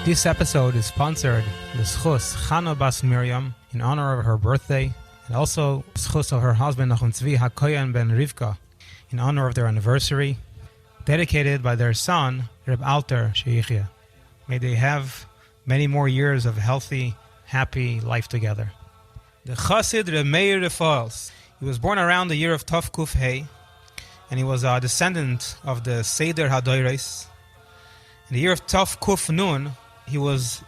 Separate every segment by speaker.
Speaker 1: This episode is sponsored Lizchus Chana bas Miriam in honor of her birthday, and also Lizchus of her husband Nahum Hakahn ben Rivka in honor of their anniversary, dedicated by their son Reb Alter Sheichya. May they have many more years of healthy, happy life together. The Chassid Meir Refoel. He was born around the year of Tov Kuf Hey, and he was a descendant of the Seder Hadoires. In the year of Tov Kuf Nun, he was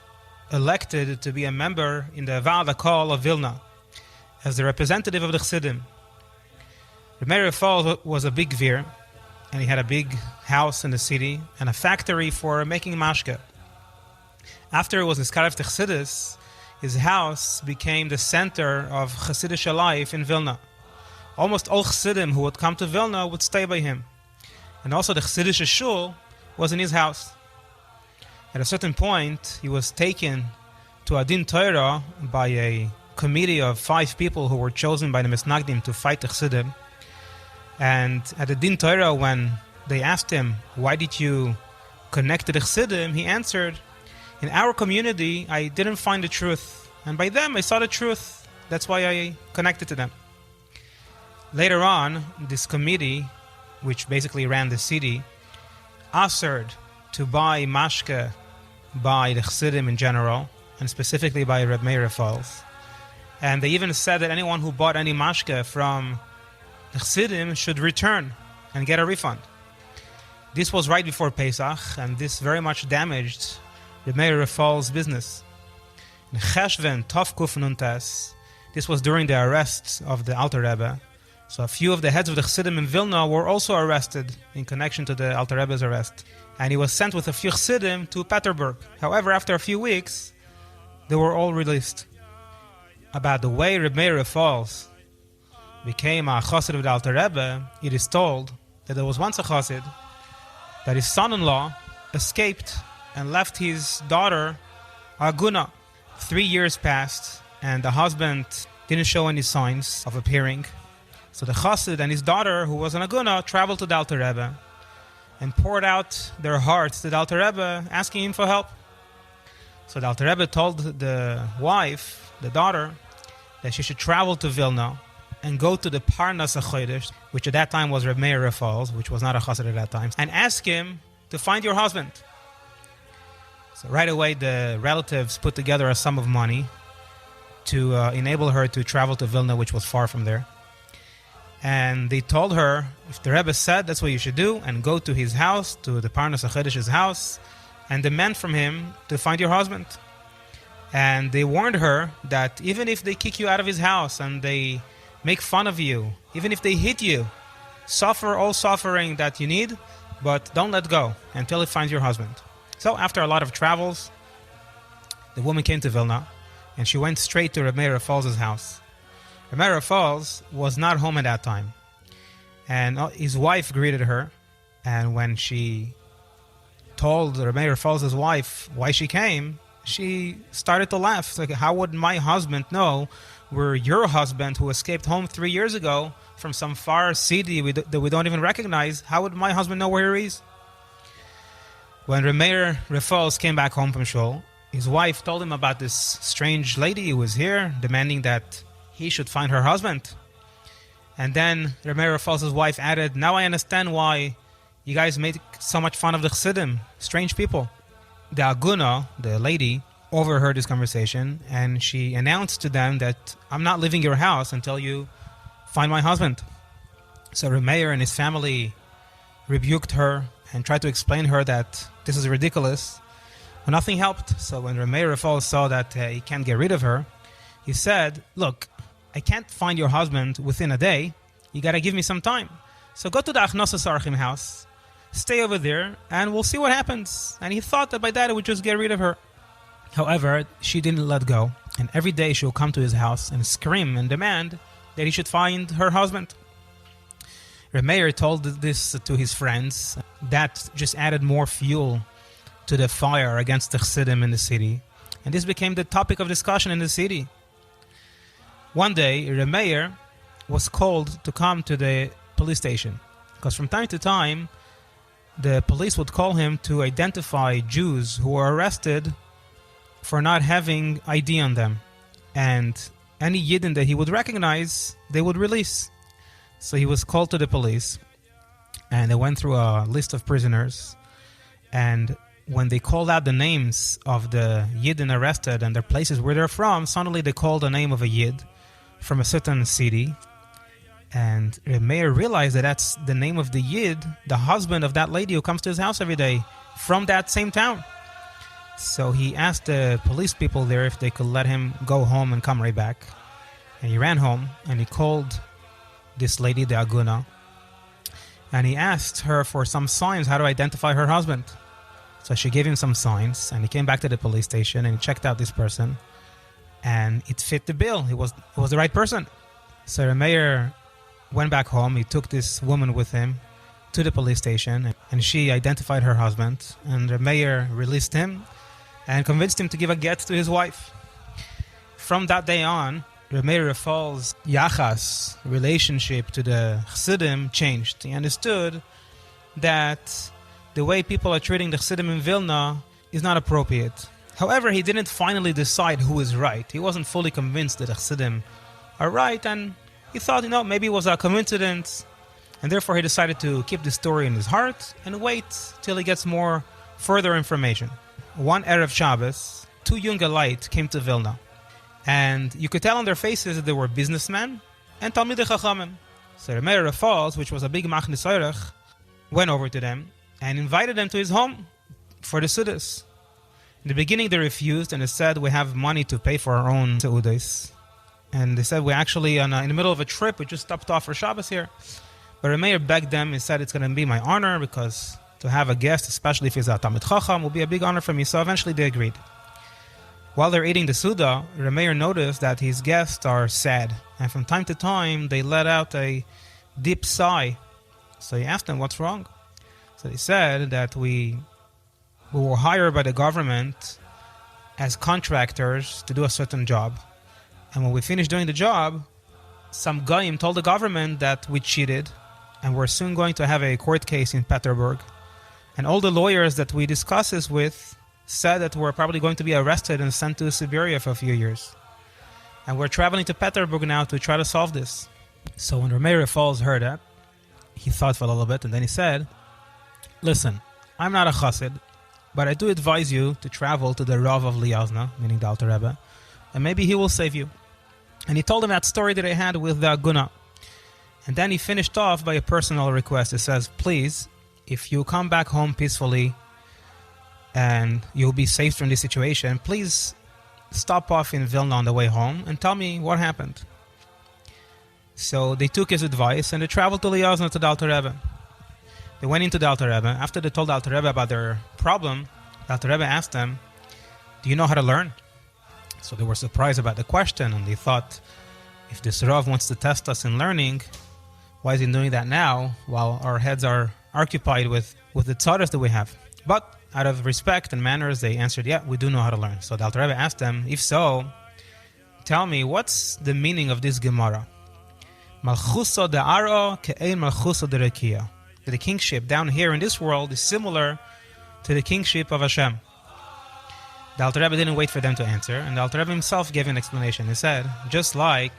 Speaker 1: elected to be a member in the Va'ad HaKol of Vilna as the representative of the Chasidim. Meir Refoel was a big Vir, and he had a big house in the city and a factory for making mashke. After it was Niskaref to Chassidus, his house became the center of Chassidish life in Vilna. Almost all Chassidim who would come to Vilna would stay by him. And also the Chassidish shul was in his house. At a certain point, he was taken to a Din Torah by a committee of 5 people who were chosen by the Misnagdim to fight the Chassidim. And at the Din Torah, when they asked him, why did you connect to the Chassidim, he answered, in our community, I didn't find the truth. And by them, I saw the truth. That's why I connected to them. Later on, this committee, which basically ran the city, asked to buy mashke by the Chassidim in general, and specifically by Reb Meir Refoel. And they even said that anyone who bought any mashke from the Chassidim should return and get a refund. This was right before Pesach, and this very much damaged Reb Meir Refoel's business. In Cheshvan Tov Kuf Nun Tes, this was during the arrest of the Alter Rebbe. So a few of the heads of the Chassidim in Vilna were also arrested in connection to the Alter Rebbe's arrest. And he was sent with a few Chassidim to Peterburg. However, after a few weeks, they were all released. About the way Reb Meir Refoel became a Chassid of the Alter Rebbe, it is told that there was once a Chassid that his son-in-law escaped and left his daughter Aguna. 3 years passed, and the husband didn't show any signs of appearing. So the Chassid and his daughter, who was an Aguna, traveled to the Alter Rebbe and poured out their hearts to the Alter Rebbe, asking him for help. So the Alter Rebbe told the wife, the daughter, that she should travel to Vilna and go to the Parnas HaChodesh, which at that time was Reb Meir Refoel, which was not a Chassid at that time, and ask him to find your husband. So right away, the relatives put together a sum of money to enable her to travel to Vilna, which was far from there. And they told her, if the Rebbe said, that's what you should do, and go to his house, to the Parnas HaChodesh's house, and demand from him to find your husband. And they warned her that even if they kick you out of his house and they make fun of you, even if they hit you, suffer all suffering that you need, but don't let go until he finds your husband. So after a lot of travels, the woman came to Vilna, and she went straight to Reb Meir Refoel's house. Reb Meir Refoel was not home at that time, and his wife greeted her. And when she told Reb Meir Refoel's wife why she came, she started to laugh. It's like, how would my husband know we're your husband who escaped home 3 years ago from some far city that we don't even recognize? How would my husband know where he is? When Reb Meir Refoel came back home from shul, his wife told him about this strange lady who was here, demanding that he should find her husband. And then Reb Meir Refoel's wife added, now I understand why you guys made so much fun of the Chassidim, strange people. The Aguna, the lady, overheard this conversation, and she announced to them that I'm not leaving your house until you find my husband. So Reb Meir and his family rebuked her and tried to explain her that this is ridiculous. But nothing helped. So when Reb Meir Refoel saw that he can't get rid of her, he said, look, I can't find your husband within a day. You got to give me some time. So go to the Achnosas Archim house, stay over there, and we'll see what happens. And he thought that by that it would just get rid of her. However, she didn't let go. And every day she would come to his house and scream and demand that he should find her husband. Reb Meir told this to his friends. That just added more fuel to the fire against the Chassidim in the city. And this became the topic of discussion in the city. One day, Reb Meir was called to come to the police station, because from time to time, the police would call him to identify Jews who were arrested for not having ID on them. And any Yidden that he would recognize, they would release. So he was called to the police, and they went through a list of prisoners. And when they called out the names of the Yidden arrested and their places where they're from, suddenly they called the name of a Yid from a certain city. And Meir realized that that's the name of the Yid, the husband of that lady who comes to his house every day, from that same town. So he asked the police people there if they could let him go home and come right back. And he ran home and he called this lady, the Aguna, and he asked her for some signs how to identify her husband. So she gave him some signs, and he came back to the police station and he checked out this person, and it fit the bill. It was the right person. So the mayor went back home. He took this woman with him to the police station, and she identified her husband, and the mayor released him and convinced him to give a get to his wife. From that day on, the Meir Refoel's yachas, relationship to the Chassidim, changed. He understood that the way people are treating the Chassidim in Vilna is not appropriate. However, he didn't finally decide who is right. He wasn't fully convinced that the Chassidim are right, and he thought, maybe it was a coincidence, and therefore he decided to keep the story in his heart and wait till he gets more further information. One Erev Shabbos, two young Galite came to Vilna, and you could tell on their faces that they were businessmen and Talmidei Chachamim. So the Meir Refoel, which was a big Machnes Oirech, went over to them and invited them to his home for the Sudas. In the beginning they refused, and they said, we have money to pay for our own Seudas. And they said, we actually, in the middle of a trip, we just stopped off for Shabbos here. But the Meir begged them and said, it's going to be my honor, because to have a guest, especially if he's a Talmid Chacham, will be a big honor for me. So eventually they agreed. While they're eating the Suda, the Meir noticed that his guests are sad. And from time to time, they let out a deep sigh. So he asked them, what's wrong? So they said that we were hired by the government as contractors to do a certain job. And when we finished doing the job, some goyim told the government that we cheated, and we're soon going to have a court case in Petersburg. And all the lawyers that we discussed this with said that we're probably going to be arrested and sent to Siberia for a few years. And we're traveling to Petersburg now to try to solve this. So when Meir Refoel heard that, he thought for a little bit, and then he said, listen, I'm not a chassid, but I do advise you to travel to the Rav of Liazna, meaning the Alter Rebbe, and maybe he will save you. And he told him that story that I had with the Aguna. And then he finished off by a personal request. He says, please, if you come back home peacefully and you'll be safe from this situation, please stop off in Vilna on the way home and tell me what happened. So they took his advice and they traveled to Liazna to the Alter Rebbe. They went into the Alter Rebbe. After they told the Alter Rebbe about their problem, the Alter Rebbe asked them, do you know how to learn? So they were surprised about the question, and they thought, if this Rav wants to test us in learning, why is he doing that now while our heads are occupied with the tzaras that we have? But out of respect and manners, they answered, yeah, we do know how to learn. So the Alter Rebbe asked them, if so, tell me, what's the meaning of this Gemara? Malchuso de'aro ke'ein malchuso de'rekia. The kingship down here in this world is similar to the kingship of Hashem. The Alter Rebbe didn't wait for them to answer, and the Alter Rebbe himself gave an explanation. He said, just like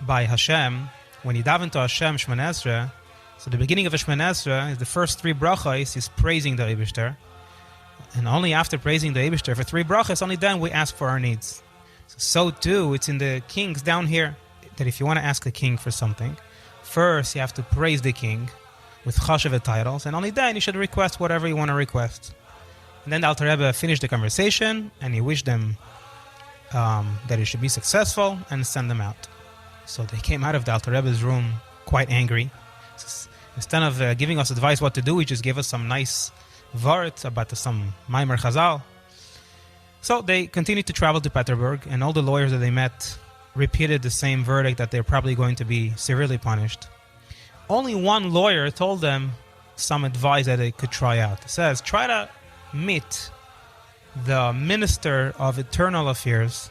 Speaker 1: by Hashem, when you daven to Hashem Shemona Esrei, so the beginning of a Shemona Esrei is the first three brachos is praising the Eibishter, and only after praising the Eibishter for three brachos, only then we ask for our needs. So too, it's in the kings down here, that if you want to ask the king for something, first you have to praise the king with chashav titles, and only then you should request whatever you want to request. And then the Alter Rebbe finished the conversation, and he wished them that it should be successful, and send them out. So they came out of the Alter Rebbe's room quite angry. Instead of giving us advice what to do, he just gave us some nice vart about some Maimer Chazal. So they continued to travel to Petersburg, and all the lawyers that they met repeated the same verdict, that they're probably going to be severely punished. Only one lawyer told them some advice that they could try out. He says, try to meet the Minister of Eternal Affairs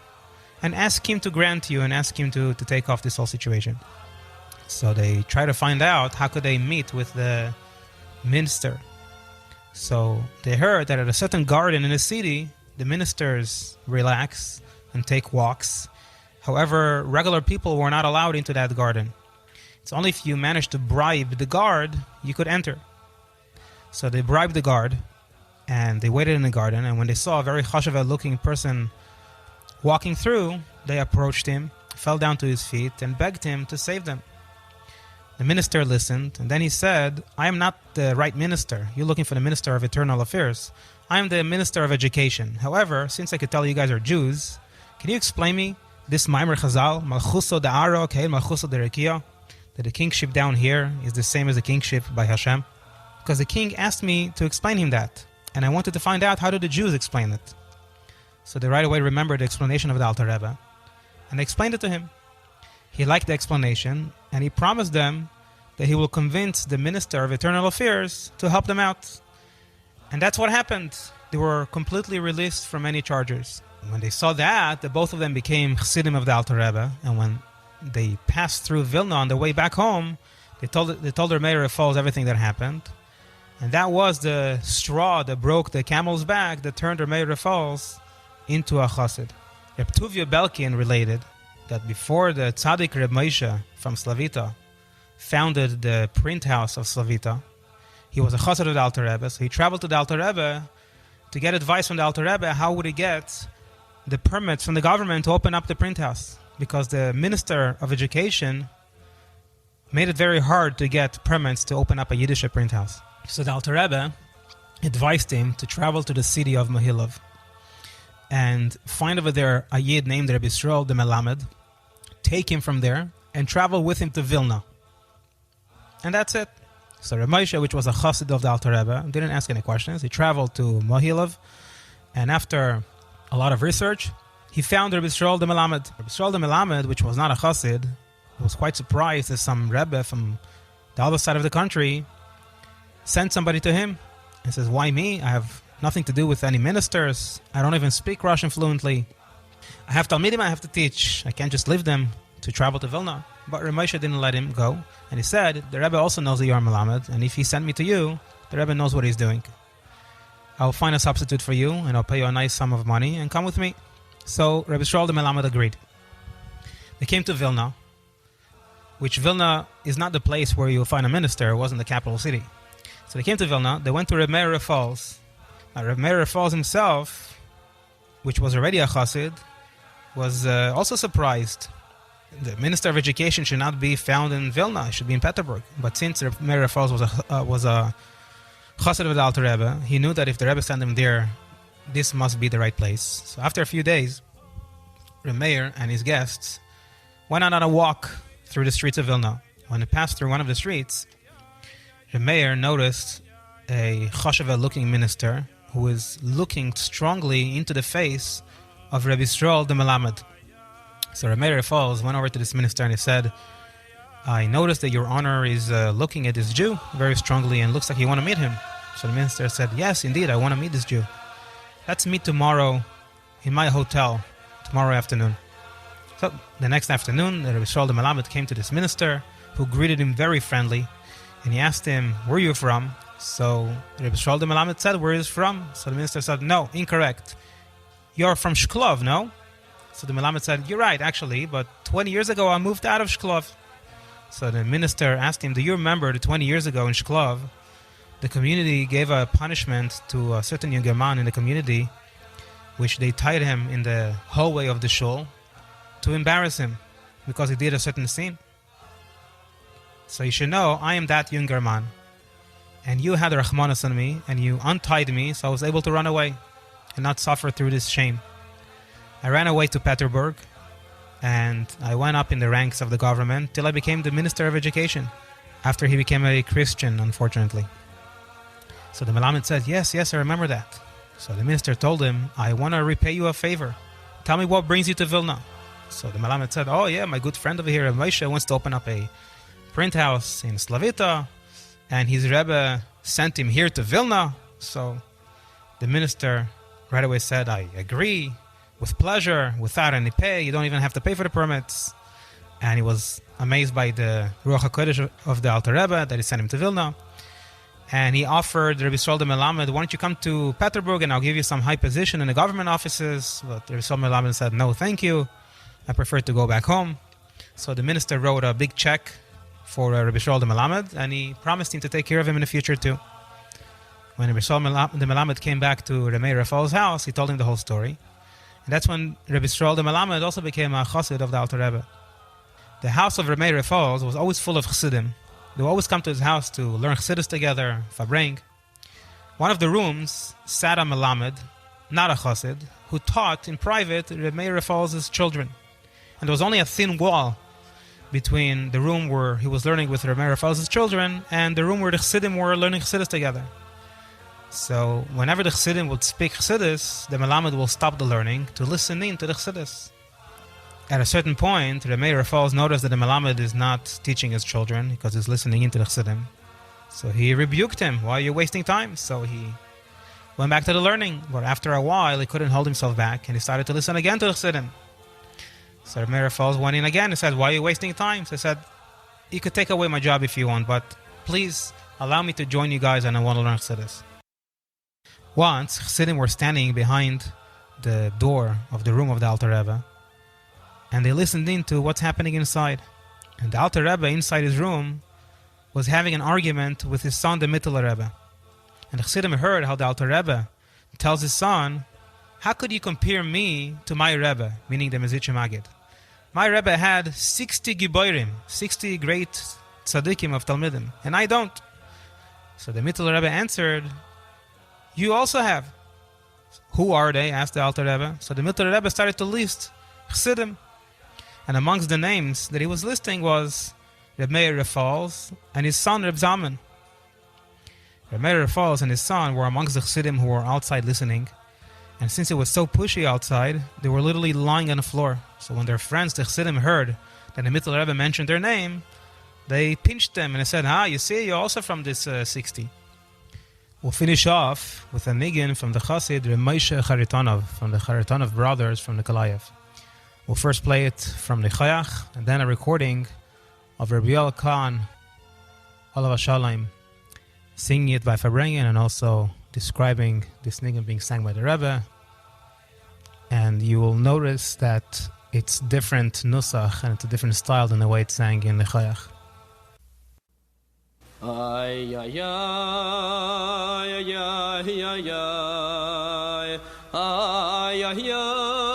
Speaker 1: and ask him to grant you, and ask him to take off this whole situation. So they try to find out how could they meet with the minister. So they heard that at a certain garden in a city the ministers relax and take walks. However, regular people were not allowed into that garden. It's only if you managed to bribe the guard, you could enter. So they bribed the guard, and they waited in the garden, and when they saw a very chashuva-looking person walking through, they approached him, fell down to his feet, and begged him to save them. The minister listened, and then he said, I am not the right minister. You're looking for the minister of eternal affairs. I am the minister of education. However, since I could tell you guys are Jews, can you explain me this Maimer Chazal, Malchuso da'aro, Keil Malchuso de'rekia, that the kingship down here is the same as the kingship by Hashem? Because the king asked me to explain him that, and I wanted to find out how do the Jews explain it. So they right away remembered the explanation of the Alter Rebbe, and they explained it to him. He liked the explanation, and he promised them that he will convince the minister of eternal affairs to help them out. And that's what happened. They were completely released from any charges. When they saw that, the both of them became Chasidim of the Alter Rebbe, and when they passed through Vilna on their way back home, they told their Meir Refoel everything that happened. And that was the straw that broke the camel's back that turned their Meir Refoel into a Chassid. Reb Tuvia Belkin related that before the Tzaddik Reb Moshe from Slavita founded the print house of Slavita, he was a Chassid of the Alter Rebbe, so he traveled to the Alter Rebbe to get advice from the Alter Rebbe how would he get the permits from the government to open up the print house, because the Minister of Education made it very hard to get permits to open up a Yiddish print house. So the Alter Rebbe advised him to travel to the city of Mohilov and find over there a Yid named Reb Yisrael the Melamed, take him from there, and travel with him to Vilna. And that's it. So Reb Moshe, which was a chassid of the Alter Rebbe, didn't ask any questions. He traveled to Mohilov, and after a lot of research, he found Reb Yisrael the Melamed. Reb Yisrael the Melamed, which was not a chassid, was quite surprised that some Rebbe from the other side of the country sent somebody to him and says, why me? I have nothing to do with any ministers. I don't even speak Russian fluently. I have Talmidim I have to teach. I can't just leave them to travel to Vilna. But Reb Moshe didn't let him go. And he said, the Rebbe also knows that you are Melamed, and if he sent me to you, the Rebbe knows what he's doing. I'll find a substitute for you, and I'll pay you a nice sum of money, and come with me. So Reb Yisrael the Melamed agreed. They came to Vilna, which Vilna is not the place where you'll find a minister. It wasn't the capital city. So they came to Vilna. They went to Reb Meir Refoel. Now Reb Meir Refoel himself, which was already a chassid, was also surprised. The Minister of Education should not be found in Vilna. It should be in Peterburg. But since Meir Refoel was a chassid of the Alter Rebbe, he knew that if the Rebbe sent him there, this must be the right place. So after a few days, Reb Meir and his guests went out on a walk through the streets of Vilna. When they passed through one of the streets, Reb Meir noticed a chashuva-looking minister who was looking strongly into the face of Reb Yisrael the Melamed. So Reb Meir Refoel went over to this minister and he said, I noticed that your honor is looking at this Jew very strongly and looks like you want to meet him. So the minister said, yes, indeed, I want to meet this Jew. Let's meet tomorrow in my hotel, tomorrow afternoon. So the next afternoon, Reb Yisrael the Melamed came to this minister who greeted him very friendly, and he asked him, where are you from? So Reb Yisrael the Melamed said, where is from? So the minister said, no, incorrect. You're from Shklov, no? So the Melamed said, you're right, actually, but 20 years ago I moved out of Shklov. So the minister asked him, do you remember that 20 years ago in Shklov, the community gave a punishment to a certain young man in the community, which they tied him in the hallway of the shul to embarrass him because he did a certain sin? So you should know, I am that younger man. And you had Rahmanas on me, and you untied me, so I was able to run away and not suffer through this shame. I ran away to Peterburg, and I went up in the ranks of the government till I became the Minister of Education, after he became a Christian, unfortunately. So the Melamed said, yes, I remember that. So the minister told him, I want to repay you a favor. Tell me what brings you to Vilna. So the Melamed said, oh yeah, my good friend over here, Moshe, wants to open up a print house in Slavita, and his Rebbe sent him here to Vilna. So the minister right away said, I agree, with pleasure, without any pay. You don't even have to pay for the permits. And he was amazed by the Ruach HaKodesh of the Alter Rebbe that he sent him to Vilna. And he offered Rabbi Yisrael the Melamed, why don't you come to Peterburg and I'll give you some high position in the government offices. But Rabbi Yisrael Melamed said, no, thank you. I prefer to go back home. So the minister wrote a big check for Rabbi Yisrael the Melamed, and he promised him to take care of him in the future too. When Rabbi Yisrael the Melamed came back to Meir Refoel's house, he told him the whole story. And that's when Rabbi Yisrael the Melamed also became a chassid of the Alter Rebbe. The house of Meir Refoel was always full of chassidim. They would always come to his house to learn chassidus together, fabring. One of the rooms sat a Melamed, not a chassid, who taught in private Meir Refoel's children. And there was only a thin wall between the room where he was learning with Meir Refoel's children and the room where the chassidim were learning chassidus together. So whenever the chassidim would speak chassidus, the Melamed will stop the learning to listen in to the chassidus. At a certain point, Meir Refoel noticed that the Melamed is not teaching his children because he's listening into the chassidim. So he rebuked him. Why are you wasting time? So he went back to the learning. But after a while, he couldn't hold himself back and he started to listen again to the chassidim. So Meir Refoel went in again and said, why are you wasting time? So he said, you could take away my job if you want, but please allow me to join you guys and I want to learn chassidus. Once, chassidim were standing behind the door of the room of the Alter Rebbe, and they listened in to what's happening inside. And the Alter Rebbe, inside his room, was having an argument with his son, the Mittler Rebbe. And the chassidim heard how the Alter Rebbe tells his son, how could you compare me to my Rebbe, meaning the Mezritcher Maggid? My Rebbe had 60 Giborim, 60 great tzaddikim of Talmidim, and I don't. So the Mittler Rebbe answered, you also have. Who are they? Asked the Alter Rebbe. So the Mittler Rebbe started to list chassidim. And amongst the names that he was listing was Reb Meir Refoel and his son Reb Zalman. Reb Meir Refoel and his son were amongst the chassidim who were outside listening. And since it was so pushy outside, they were literally lying on the floor. So when their friends, the chassidim, heard that the Mittler Rebbe mentioned their name, they pinched them and they said, you see, you're also from this 60. We'll finish off with a Niggun from the chassid Moshe Charitonov, from the Charitonov brothers from the Kalayev. We'll first play it from the Chayach, and then a recording of Refoel Khan, Olav Shalom, singing it by Fabrengen and also describing this Niggun being sang by the Rebbe. And you will notice that it's different nusach and it's a different style than the way it's sang in the Chayach.
Speaker 2: Ay ay ay ay ay ay ay ay ay ay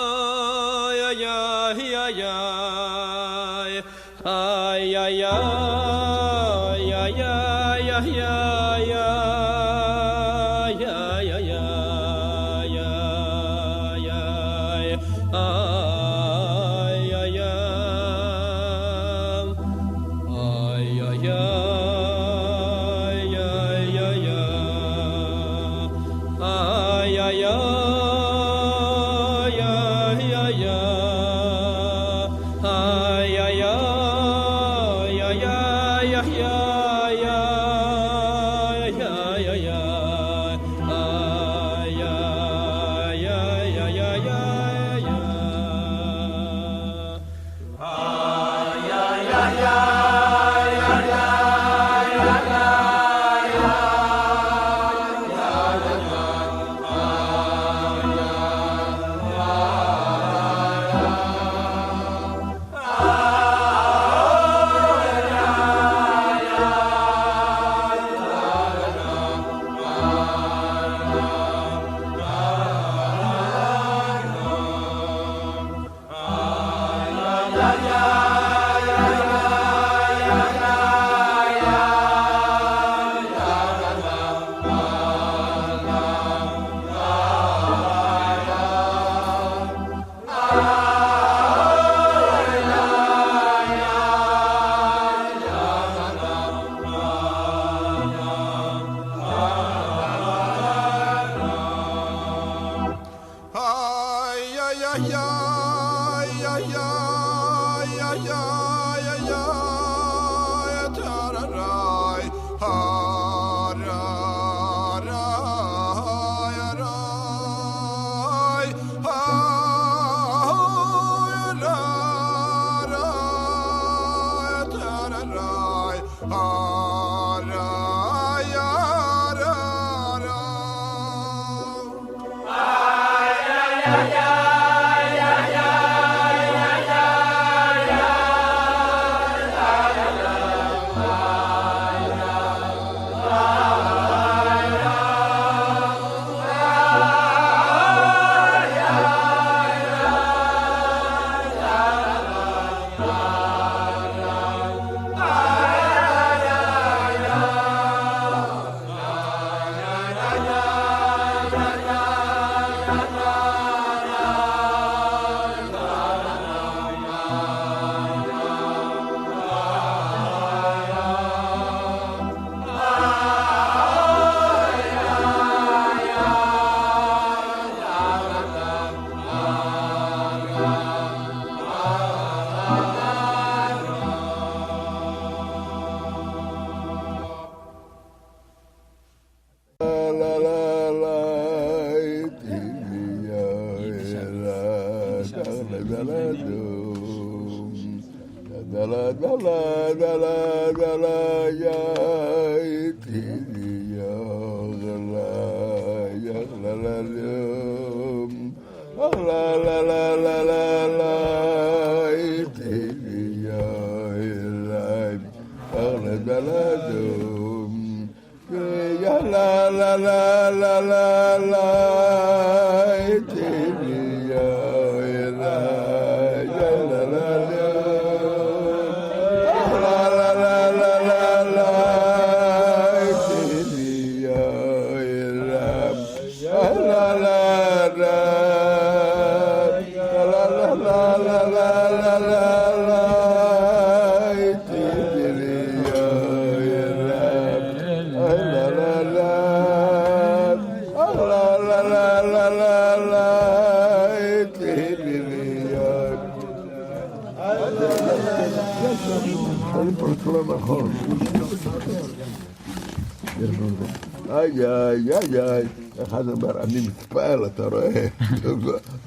Speaker 3: אחד אומר, אני מתפעל, אתה רואה?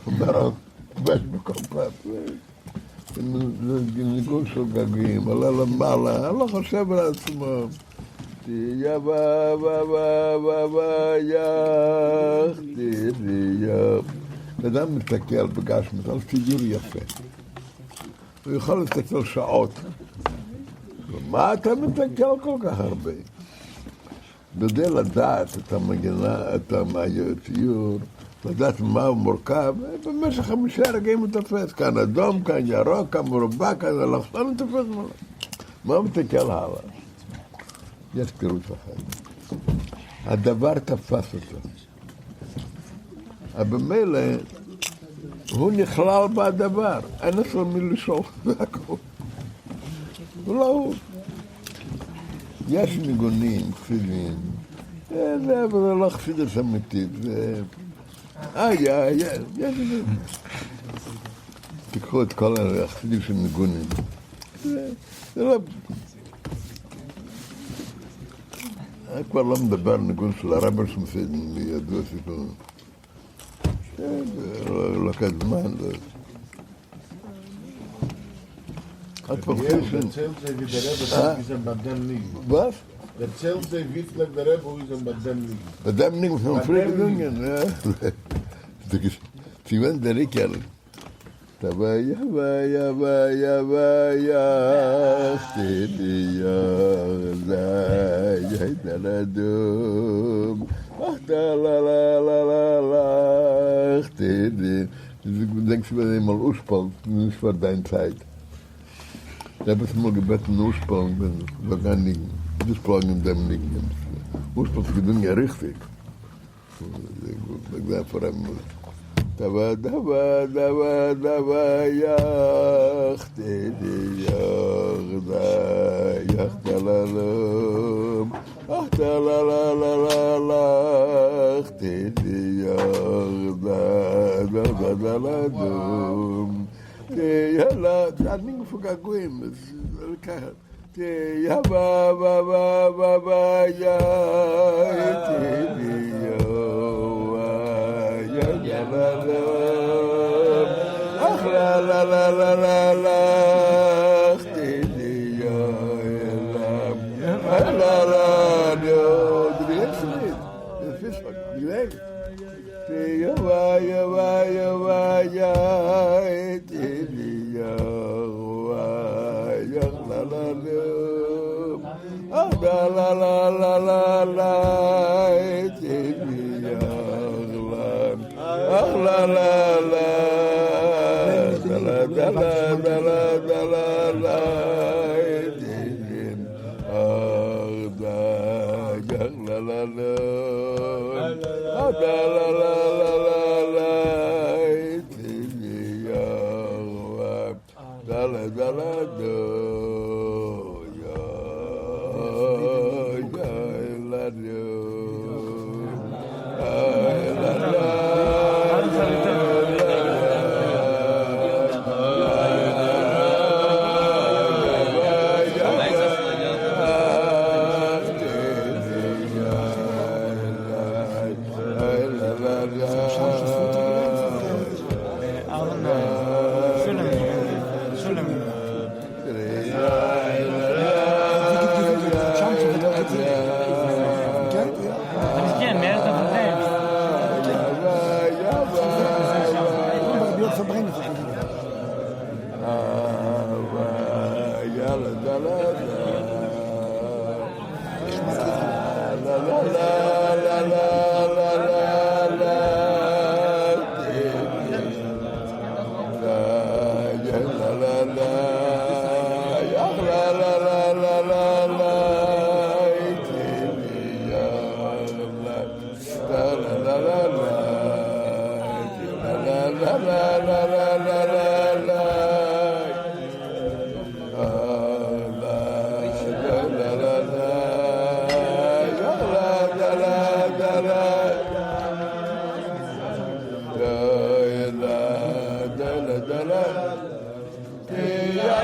Speaker 3: אומר, כבש בכל פעם. זה ניגון של גגים, עלה למעלה, לא חושב על עצמו. תהיה יח, תהיה. אדם מתקל בגשמת על פיגור יפה. הוא יכול להתקל שעות. מה אתה מתקל כל כך הרבה? כדי לדעת את המגינה, את הציור, לדעת מה הוא מורכב, במשך 5 רגעים הוא תופס, כאן אדום, כאן ירוק, כאן מרובע, כאן אלכסון, הוא תופס מה הוא מתקל הלאה? יש תירוץ אחר. הדבר תפס אותו. אבל במילא, הוא נכלל בדבר, אין אצלו מי לשאול, זה הכל. הוא לא הוא. יש ניגונים, חסידים, זה לא חסידות אמיתית, זה... יש ניגונים. תיקחו את כל החסידים של ניגונים. זה לא... אני כבר לא מדבר ניגון של הרבר שמסיידים לידוע סיפור. זה לוקח זמן.
Speaker 4: Erzählt sie, wie der Rebbe ist ein Badem Niggun.
Speaker 3: Was?
Speaker 4: Erzählt sie, wie viel der Rebbe ist ein Badem Niggun.
Speaker 3: Badem Niggun von Friedungen, ja. Sie werden der Rikel. Tabaya, baya, baya, baya, stedia, zaya, daladum, ach, da, la, la, la, la, la, stedia. Denkst du, wenn ich mal Ursprung, nicht für deine Zeit. Ich habe es mal gebeten, Ursprung, war gar nicht, Ursprung in dem nicht. Ursprung ist ja richtig. Ich sage vor allem, Dava, dava, dava, dava, yach, tedi, yach, da, yach, talalam, ach, talalalala, tedi, yach, da, da, daladum. יאללה, אני מפוגגויים, אז ככה. תהיה בא, בא, בא, בא, בא, יא, תהי יואי, יא, לה, לה, אך, לה, לה, לה, לה, לה, לה, תהי יואי, לה, לה, לה, זה בגלל שלי, זה פיספק, בגלל. תהיה בא, יא, בא, יא, בא, יא, la la la la la la la la la Yeah.